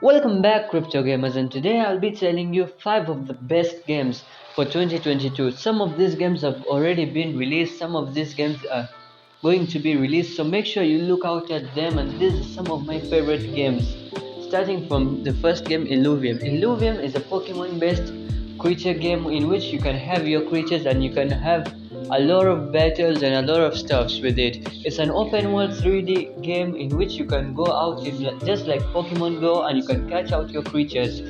Welcome back, crypto gamers, and today I'll be telling you 5 of the best games for 2022. Some of these games have already been released, some of these games are going to be released, so make sure you look out at them. And these are some of my favorite games. Starting from the first game, Illuvium. Illuvium is a Pokemon based creature game in which you can have your creatures and you can have a lot of battles and a lot of stuffs with it. It's an open world 3D game in which you can go out just like Pokemon Go and you can catch out your creatures.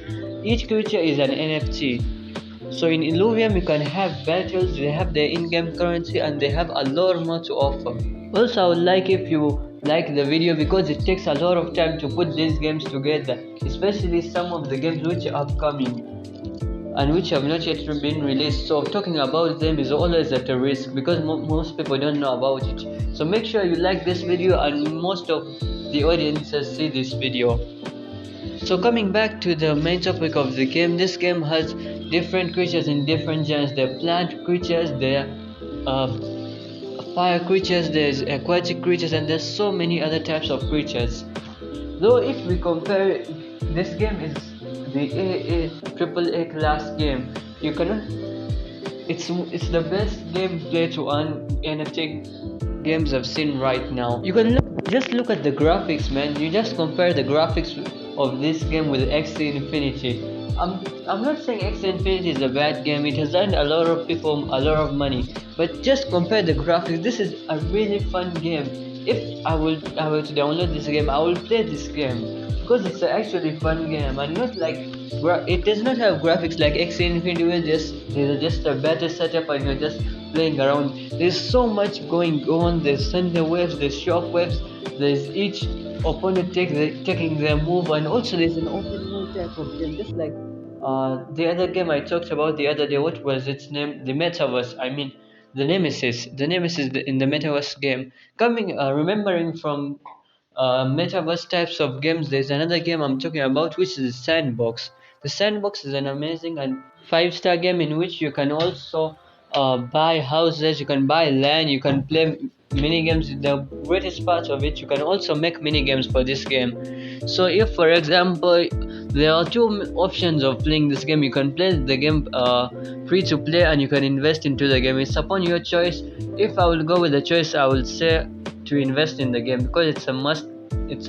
Each creature is an NFT. So in Illuvium you can have battles, they have their in-game currency and they have a lot more to offer. Also I would like if you like the video because it takes a lot of time to put these games together, especially some of the games which are upcoming and which have not yet been released. So talking about them is always at a risk because most people don't know about it. So make sure you like this video and most of the audiences see this video. So coming back to the main topic of the game, this game has different creatures in different genres. There are plant creatures, there are fire creatures, there's aquatic creatures, and there's so many other types of creatures. Though if we compare, this game is the AAA class game. You cannot. It's the best game play to earn NFT games I've seen right now. You can just look at the graphics, man. You just compare the graphics of this game with Axie Infinity. I'm not saying Axie Infinity is a bad game. It has earned a lot of people a lot of money, but just compare the graphics. This is a really fun game. If I were to download this game, I will play this game because it's actually fun game and not like it does not have graphics like Axie Infinity where there's just a better setup and you're just playing around. There's so much going on. There's thunder waves, there's shock waves, there's each opponent taking their move, and also there's an open world type of game just like the other game I talked about the other day. What was its name? The Metaverse. I mean the Nemesis. The Nemesis in the Metaverse game. Remembering from metaverse types of games, there's another game I'm talking about which is Sandbox. The Sandbox is an amazing and 5-star game in which you can also buy houses, you can buy land, you can play mini games. The greatest part of it, you can also make mini games for this game. So if for example there are two options of playing this game, you can play the game free to play and you can invest into the game. It's upon your choice. If I will go with the choice, I will say to invest in the game because it's a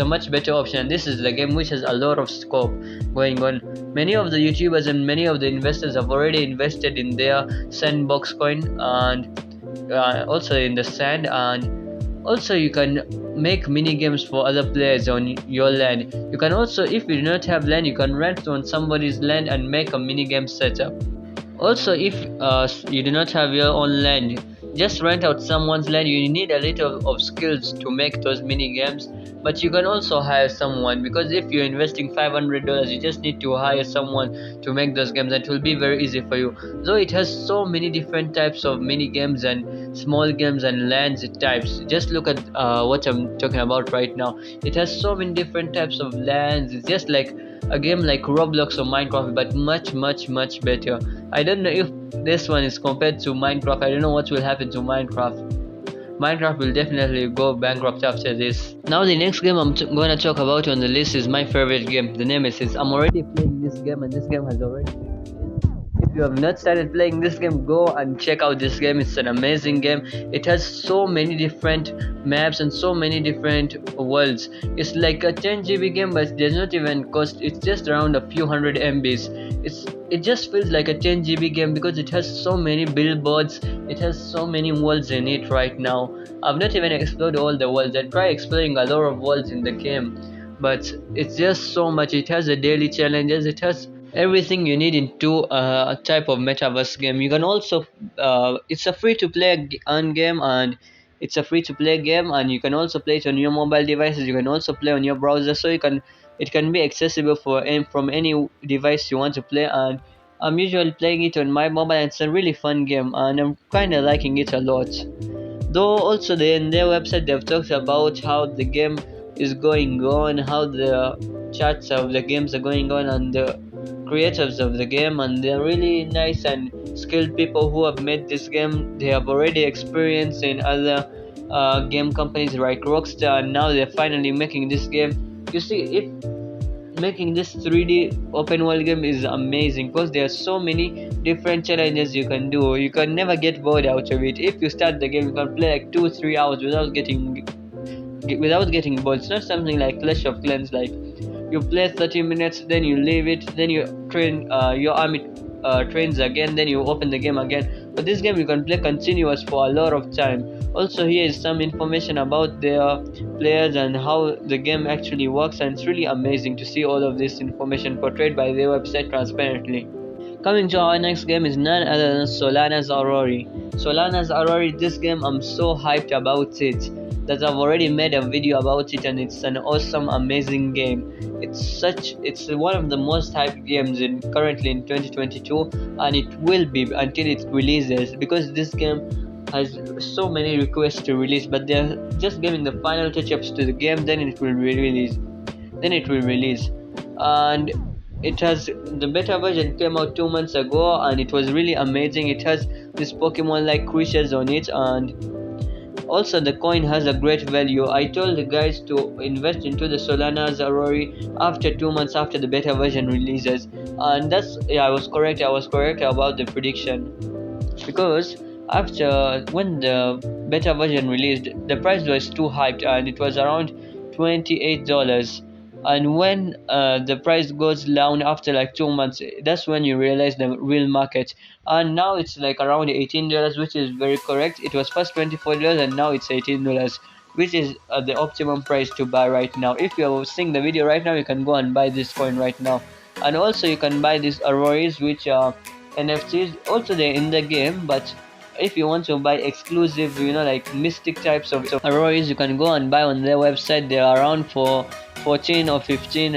much better option. This is the game which has a lot of scope going on. Many of the YouTubers and many of the investors have already invested in their sandbox coin and also in the sand, and also you can make mini games for other players on your land. You can also, if you do not have land, you can rent on somebody's land and make a mini game setup. Also if you do not have your own land, just rent out someone's land. You need a little of skills to make those mini games, but you can also hire someone because if you're investing $500, you just need to hire someone to make those games. That will be very easy for you. Though it has so many different types of mini games and small games and lands types. Just look at what I'm talking about right now. It has so many different types of lands. It's just like a game like Roblox or Minecraft, but much better. I don't know if this one is compared to Minecraft. I don't know what will happen to Minecraft. Minecraft will definitely go bankrupt after this. Now the next game I'm gonna talk about on the list is my favorite game, the Nemesis. I'm already playing this game and this game has already been released. If you have not started playing this game, go and check out this game. It's an amazing game. It has so many different maps and so many different worlds. It's like a 10 GB game, but it does not even cost. It's just around a few hundred MBs. It just feels like a 10 GB game because it has so many billboards. It has so many worlds in it right now. I've not even explored all the worlds. I try exploring a lot of worlds in the game, but it's just so much. It has the daily challenges. It has everything you need into a type of metaverse game. You can also it's a free to play earn game, and it's a free to play game, and you can also play it on your mobile devices. You can also play on your browser, so it can be accessible from any device you want to play. And I'm usually playing it on my mobile, and it's a really fun game and I'm kinda liking it a lot. Though also in their website they've talked about how the game is going on, how the charts of the games are going on, and the creators of the game, and they're really nice and skilled people who have made this game. They have already experience in other game companies like Rockstar, and now they're finally making this game. You see, if making this 3D open world game is amazing because there are so many different challenges you can do. You can never get bored out of it. If you start the game, you can play like 2-3 hours without getting bored. It's not something like Clash of Clans, like you play 30 minutes, then you leave it, then you train your army trains again, then you open the game again. But this game you can play continuous for a lot of time. Also, here is some information about their players and how the game actually works, and it's really amazing to see all of this information portrayed by their website transparently. Coming to our next game is none other than Solana's Aurory. Solana's Aurory, this game I'm so hyped about it that I've already made a video about it, and it's an awesome, amazing game. It's one of the most hyped games currently in 2022, and it will be until it releases, because this game has so many requests to release, but they're just giving the final touch-ups to the game, then it will release. And the beta version came out 2 months ago, and it was really amazing. It has this Pokemon like creatures on it, and also the coin has a great value. I told the guys to invest into the Solana's Aurory after 2 months after the beta version releases, and I was correct about the prediction, because when the beta version released, the price was too hyped and it was around $28. And when the price goes down after like 2 months, that's when you realize the real market. And now it's like around $18, which is very correct. It was first $24 and now it's $18, which is the optimum price to buy right now. If you're seeing the video right now, you can go and buy this coin right now. And also you can buy these Aurories, which are NFTs. Also they're in the game, but if you want to buy exclusive, like mystic types of Aurories, you can go and buy on their website. They are around for 14 or 15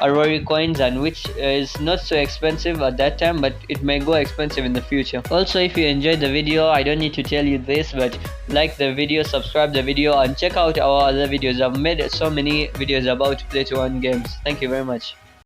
Aurory coins, and which is not so expensive at that time, but it may go expensive in the future. Also, if you enjoyed the video, I don't need to tell you this, but like the video, subscribe the video, and check out our other videos. I've made so many videos about play-to-earn games. Thank you very much.